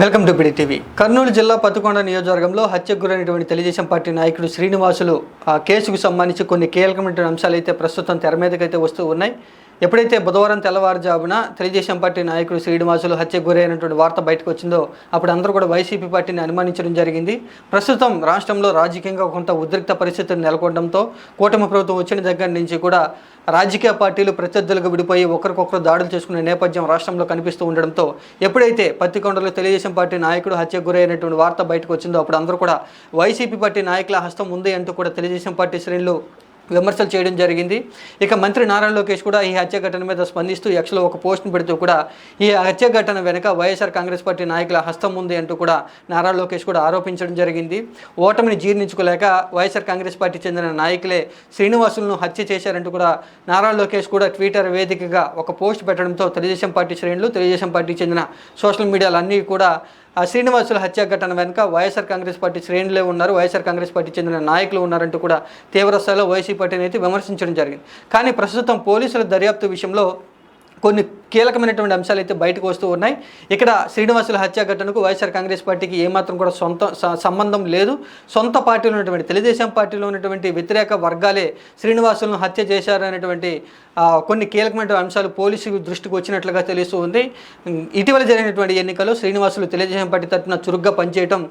Welcome to PD TV. Kurnool జిల్లా పత్తికొండ నియోజకవర్గంలో హత్యకు గురైనటువంటి తెలుగుదేశం పార్టీ నాయకుడు శ్రీనివాసులు కేసుకు సంబంధించి కొన్ని కీలకమైన అంశాలు అయితే ప్రస్తుతం తెర మీదకైతే వస్తూ ఉన్నాయి. ఎప్పుడైతే బుధవారం తెల్లవారుజామున తెలుగుదేశం పార్టీ నాయకుడు శ్రీనివాసులు హత్యకు గురైనటువంటి వార్త బయటకు వచ్చిందో అప్పుడు అందరూ కూడా వైసీపీ పార్టీని అనుమానించడం జరిగింది. ప్రస్తుతం రాష్ట్రంలో రాజకీయంగా కొంత ఉద్రిక్త పరిస్థితులు నెలకొనడంతో కూటమి ప్రభుత్వం వచ్చిన దగ్గర నుంచి కూడా రాజకీయ పార్టీలు ప్రత్యర్థులకు విడిపోయి ఒకరికొకరు దాడులు చేసుకునే నేపథ్యం రాష్ట్రంలో కనిపిస్తూ ఉండడంతో ఎప్పుడైతే పత్తికొండలో తెలుగుదేశం పార్టీ నాయకుడు హత్యకు గురైనటువంటి వార్త బయటకు వచ్చిందో అప్పుడు అందరూ కూడా వైసీపీ పార్టీ నాయకుల హస్తం ఉంది అంటూ కూడా తెలుగుదేశం పార్టీ శ్రేణులు విమర్శలు చేయడం జరిగింది. ఇక మంత్రి నారా లోకేష్ కూడా ఈ హత్య ఘటన మీద స్పందిస్తూ ఎక్స్లో ఒక పోస్ట్ను పెడుతూ కూడా ఈ హత్య ఘటన వెనుక వైఎస్ఆర్ కాంగ్రెస్ పార్టీ నాయకుల హస్తం ఉంది అంటూ కూడా నారా లోకేష్ కూడా ఆరోపించడం జరిగింది. ఓటమిని జీర్ణించుకోలేక వైఎస్ఆర్ కాంగ్రెస్ పార్టీ చెందిన నాయకులే శ్రీనివాసులను హత్య చేశారంటూ కూడా నారా లోకేష్ కూడా ట్విట్టర్ వేదికగా ఒక పోస్ట్ పెట్టడంతో తెలుగుదేశం పార్టీ శ్రేణులు, తెలుగుదేశం పార్టీకి చెందిన సోషల్ మీడియాలు అన్నీ కూడా శ్రీనివాసుల హత్య ఘటన వెనుక వైఎస్ఆర్ కాంగ్రెస్ పార్టీ శ్రేణులే ఉన్నారు, వైఎస్ఆర్ కాంగ్రెస్ పార్టీ చెందిన నాయకులు ఉన్నారంటూ కూడా తీవ్రస్థాయిలో వైసీపీ పార్టీని అయితే విమర్శించడం జరిగింది. కానీ ప్రస్తుతం పోలీసుల దర్యాప్తు విషయంలో కొన్ని కీలకమైనటువంటి అంశాలు అయితే బయటకు వస్తూ ఉన్నాయి. ఇక్కడ శ్రీనివాసుల హత్య ఘటనకు వైఎస్ఆర్ కాంగ్రెస్ పార్టీకి ఏమాత్రం కూడా సంబంధం లేదు. సొంత పార్టీలో ఉన్నటువంటి తెలుగుదేశం పార్టీలో ఉన్నటువంటి వ్యతిరేక వర్గాలే శ్రీనివాసులను హత్య చేశారనేటువంటి కొన్ని కీలకమైన అంశాలు పోలీసు దృష్టికి వచ్చినట్లుగా తెలుస్తూ ఉంది. ఇటీవల జరిగినటువంటి ఎన్నికల్లో శ్రీనివాసులు తెలుగుదేశం పార్టీ తరఫున చురుగ్గా పనిచేయడం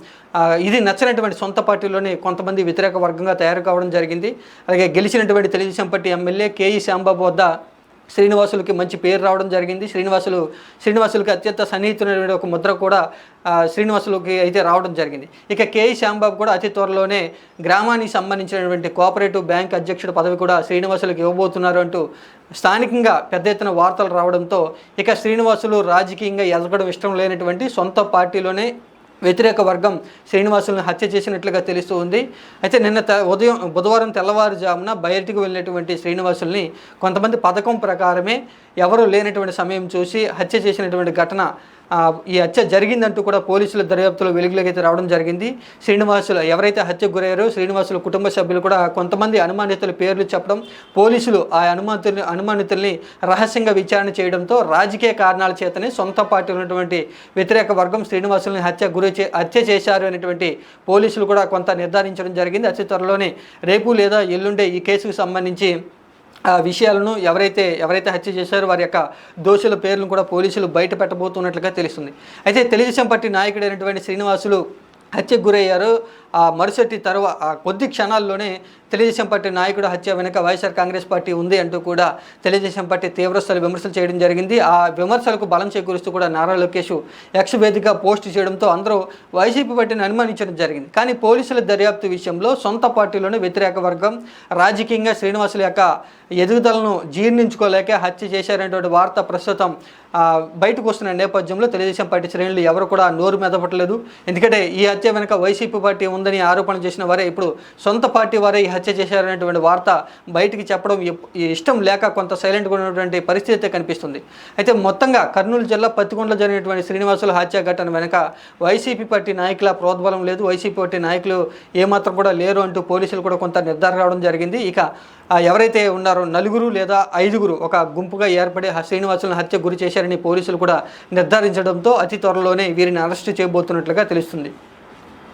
ఇది నచ్చినటువంటి సొంత పార్టీలోనే కొంతమంది వ్యతిరేక వర్గంగా తయారు కావడం జరిగింది. అలాగే గెలిచినటువంటి తెలుగుదేశం పార్టీ ఎమ్మెల్యే కేఈ శ్యాంబాబు వద్ద శ్రీనివాసులకి మంచి పేరు రావడం జరిగింది. శ్రీనివాసులకి అత్యంత సన్నిహితులైన ఒక ముద్ర కూడా శ్రీనివాసులకి అయితే రావడం జరిగింది. ఇక కేఈ శ్యాంబాబు కూడా అతి త్వరలోనే గ్రామానికి సంబంధించినటువంటి కోఆపరేటివ్ బ్యాంక్ అధ్యక్షుడు పదవి కూడా శ్రీనివాసులకు ఇవ్వబోతున్నారు అంటూ స్థానికంగా పెద్ద ఎత్తున వార్తలు రావడంతో ఇక శ్రీనివాసులు రాజకీయంగా ఎదగడం ఇష్టం లేనటువంటి సొంత పార్టీలోనే వ్యతిరేక వర్గం శ్రీనివాసులను హత్య చేసినట్లుగా తెలుస్తూ ఉంది. అయితే నిన్న బుధవారం తెల్లవారుజామున బయటికి వెళ్ళినటువంటి శ్రీనివాసుల్ని కొంతమంది పథకం ప్రకారమే ఎవరూ లేనటువంటి సమయం చూసి హత్య చేసినటువంటి ఘటన ఈ హత్య జరిగిందంటూ కూడా పోలీసుల దర్యాప్తులో వెలుగులోకి అయితే రావడం జరిగింది. శ్రీనివాసులు ఎవరైతే హత్యకు గురయ్యారో శ్రీనివాసుల కుటుంబ సభ్యులు కూడా కొంతమంది అనుమానితుల పేర్లు చెప్పడం, పోలీసులు ఆ అనుమానితుల్ని రహస్యంగా విచారణ చేయడంతో రాజకీయ కారణాల చేతనే సొంత పార్టీ ఉన్నటువంటి వ్యతిరేక వర్గం శ్రీనివాసుల్ని హత్య చేశారు అనేటువంటి పోలీసులు కూడా కొంత నిర్ధారించడం జరిగింది. అతి త్వరలోనే రేపు లేదా ఎల్లుండే ఈ కేసుకు సంబంధించి విషయాలను ఎవరైతే హత్య చేశారో వారి యొక్క దోషుల పేర్లను కూడా పోలీసులు బయట పెట్టబోతున్నట్లుగా తెలుస్తుంది. అయితే తెలుగుదేశం పార్టీ నాయకుడైనటువంటి శ్రీనివాసులు హత్యకు గురయ్యారు. మరుసటి కొద్ది క్షణాల్లోనే తెలుగుదేశం పార్టీ నాయకుడు హత్య వెనుక వైఎస్ఆర్ కాంగ్రెస్ పార్టీ ఉంది అంటూ కూడా తెలుగుదేశం పార్టీ తీవ్రస్థాయి విమర్శలు చేయడం జరిగింది. ఆ విమర్శలకు బలం చేకూరుస్తూ కూడా నారా లోకేష్ ఎక్స్ వేదికగా పోస్ట్ చేయడంతో అందరూ వైసీపీ పార్టీని అనుమానించడం జరిగింది. కానీ పోలీసుల దర్యాప్తు విషయంలో సొంత పార్టీలోనే వ్యతిరేక వర్గం రాజకీయంగా శ్రీనివాసుల యొక్క ఎదుగుదలను జీర్ణించుకోలేక హత్య చేశారనేటువంటి వార్త ప్రస్తుతం బయటకు వస్తున్న నేపథ్యంలో తెలుగుదేశం పార్టీ శ్రేణులు ఎవరు కూడా నోరు మెదపట్లేదు. ఎందుకంటే ఈ హత్య వెనుక వైసీపీ పార్టీ ఉందని ఆరోపణ చేసిన వారే ఇప్పుడు సొంత పార్టీ వారే ఈ హత్య చేశారనేటువంటి వార్త బయటికి చెప్పడం ఇష్టం లేక కొంత సైలెంట్గా ఉన్నటువంటి పరిస్థితి కనిపిస్తుంది. అయితే మొత్తంగా కర్నూలు జిల్లా పత్తికొండలో జరిగినటువంటి శ్రీనివాసుల హత్య ఘటన వెనుక వైసీపీ పార్టీ నాయకుల ప్రోద్బలం లేదు, వైసీపీ పార్టీ నాయకులు ఏమాత్రం కూడా లేరు అంటూ పోలీసులు కూడా కొంత నిర్ధారణ రావడం జరిగింది. ఇక ఎవరైతే ఉన్నారో 4 లేదా 5 ఒక గుంపుగా ఏర్పడి శ్రీనివాసులను హత్య గురి చేశారని పోలీసులు కూడా నిర్ధారించడంతో అతి త్వరలోనే వీరిని అరెస్టు చేయబోతున్నట్లుగా తెలుస్తుంది.